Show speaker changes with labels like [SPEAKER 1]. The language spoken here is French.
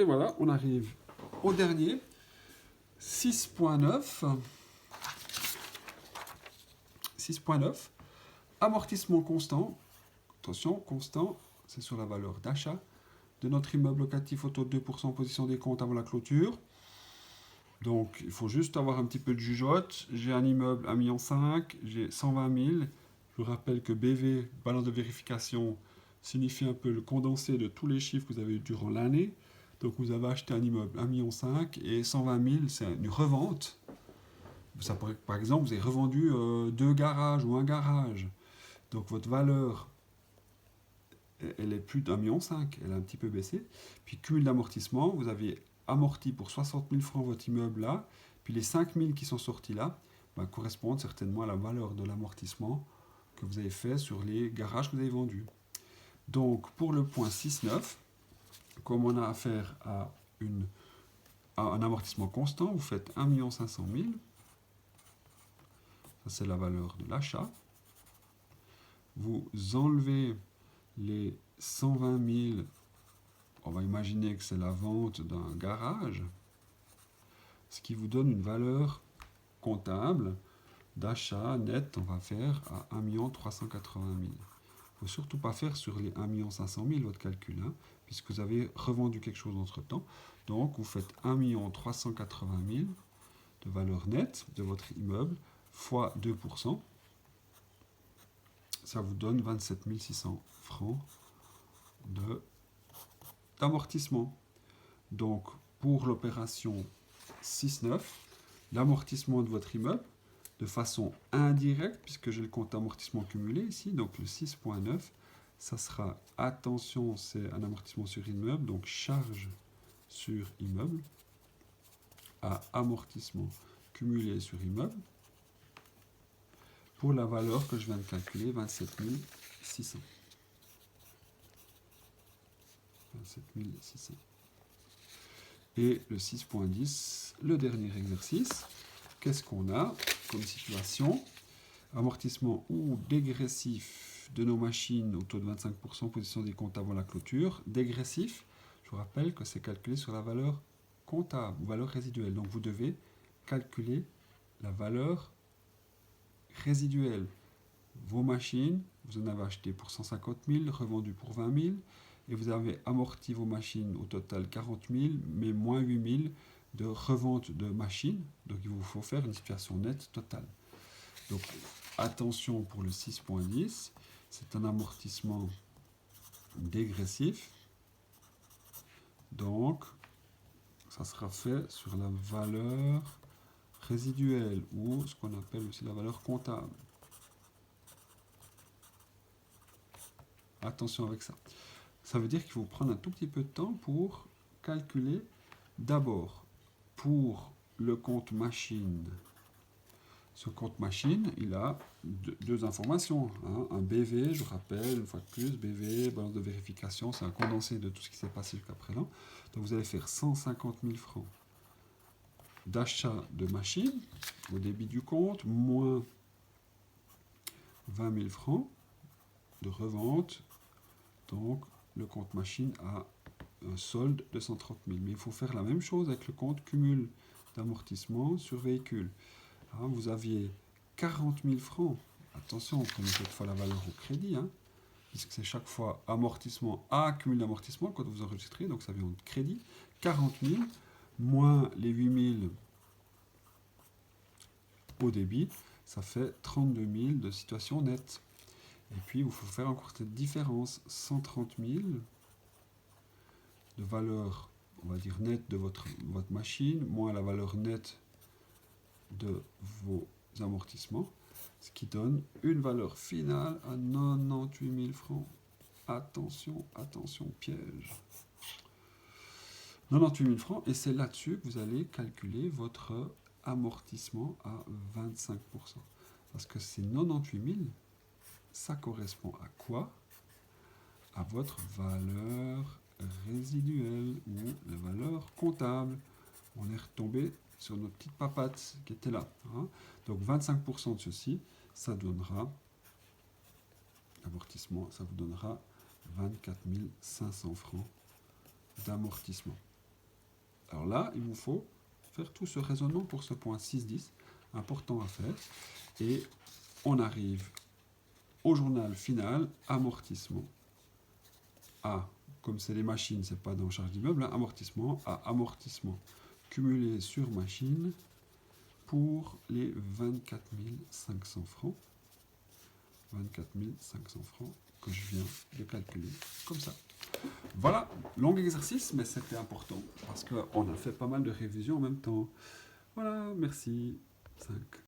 [SPEAKER 1] Et voilà, on arrive au dernier, 6.9. 6.9, amortissement constant. Attention, constant, c'est sur la valeur d'achat de notre immeuble locatif au taux de 2% en position des comptes avant la clôture. Donc, il faut juste avoir un petit peu de jugeote. J'ai un immeuble 1,5 million, j'ai 120 000. Je vous rappelle que BV, balance de vérification, signifie un peu le condensé de tous les chiffres que vous avez eu durant l'année. Donc, vous avez acheté un immeuble 1,5 million et 120 000, c'est une revente. Ça pourrait, par exemple, vous avez revendu 2 garages ou un garage. Donc, votre valeur, elle est plus d'1,5 million, elle a un petit peu baissé. Puis, cumul d'amortissement, vous avez amorti pour 60 000 francs votre immeuble là, puis les 5 000 qui sont sortis là correspondent certainement à la valeur de l'amortissement que vous avez fait sur les garages que vous avez vendus. Donc pour le point 6.9, comme on a affaire à un amortissement constant, vous faites 1 500 000, ça c'est la valeur de l'achat. Vous enlevez les 120 000. On va imaginer que c'est la vente d'un garage, ce qui vous donne une valeur comptable d'achat net, on va faire à 1 380 000. Il ne faut surtout pas faire sur les 1 500 000 votre calcul, hein, puisque vous avez revendu quelque chose entre-temps. Donc vous faites 1 380 000 de valeur nette de votre immeuble fois 2%. Ça vous donne 27 600 francs d'amortissement. Donc, pour l'opération 6.9, l'amortissement de votre immeuble, de façon indirecte, puisque j'ai le compte amortissement cumulé ici, donc le 6.9, ça sera, attention, c'est un amortissement sur immeuble, donc charge sur immeuble, à amortissement cumulé sur immeuble, pour la valeur que je viens de calculer, 27 600. 27 600. Et le 6.10, le dernier exercice, qu'est-ce qu'on a comme situation? Amortissement ou dégressif de nos machines au taux de 25%, position des comptes avant la clôture. Dégressif, je vous rappelle que c'est calculé sur la valeur comptable ou valeur résiduelle. Donc vous devez calculer la valeur résiduelle. Vos machines, vous en avez acheté pour 150 000, revendu pour 20 000, et vous avez amorti vos machines au total 40 000, mais moins 8 000 de revente de machines. Donc il vous faut faire une situation nette totale. Donc attention pour le 6.10, c'est un amortissement dégressif. Donc ça sera fait sur la valeur résiduelle ou ce qu'on appelle aussi la valeur comptable. Attention avec ça. Ça veut dire qu'il faut prendre un tout petit peu de temps pour calculer d'abord pour le compte machine. Ce compte machine, il a deux informations. Hein. Un BV, je rappelle, une fois de plus, BV, balance de vérification, c'est un condensé de tout ce qui s'est passé jusqu'à présent. Donc vous allez faire 150 000 francs d'achat de machine au débit du compte, moins 20 000 francs de revente. Donc le compte machine a un solde de 130 000. Mais il faut faire la même chose avec le compte cumul d'amortissement sur véhicule. Hein, vous aviez 40 000 francs. Attention, on prenez cette fois la valeur au crédit, hein, puisque c'est chaque fois amortissement à cumul d'amortissement quand vous enregistrez, donc ça vient de crédit. 40 000 moins les 8 000 au débit, ça fait 32 000 de situation nette. Et puis, il faut faire encore cette différence, 130 000 de valeur, on va dire, nette de votre machine, moins la valeur nette de vos amortissements, ce qui donne une valeur finale à 98 000 francs. Attention, attention, piège. 98 000 francs, et c'est là-dessus que vous allez calculer votre amortissement à 25%. Parce que ces 98 000, ça correspond à quoi? À votre valeur résiduelle ou la valeur comptable. On est retombé sur nos petites papates qui étaient là. Hein. Donc 25% de ceci, ça donnera, amortissement, ça vous donnera 24 500 francs d'amortissement. Alors là, il vous faut faire tout ce raisonnement pour ce point 6,10, important à faire. Et on arrive au journal final, amortissement. A, comme c'est les machines, c'est pas dans charge d'immeuble, hein, amortissement, A, amortissement cumulé sur machine pour les 24 500 francs. 24 500 francs que je viens de calculer comme ça. Voilà, long exercice, mais c'était important parce qu'on a fait pas mal de révisions en même temps. Voilà, merci. 5.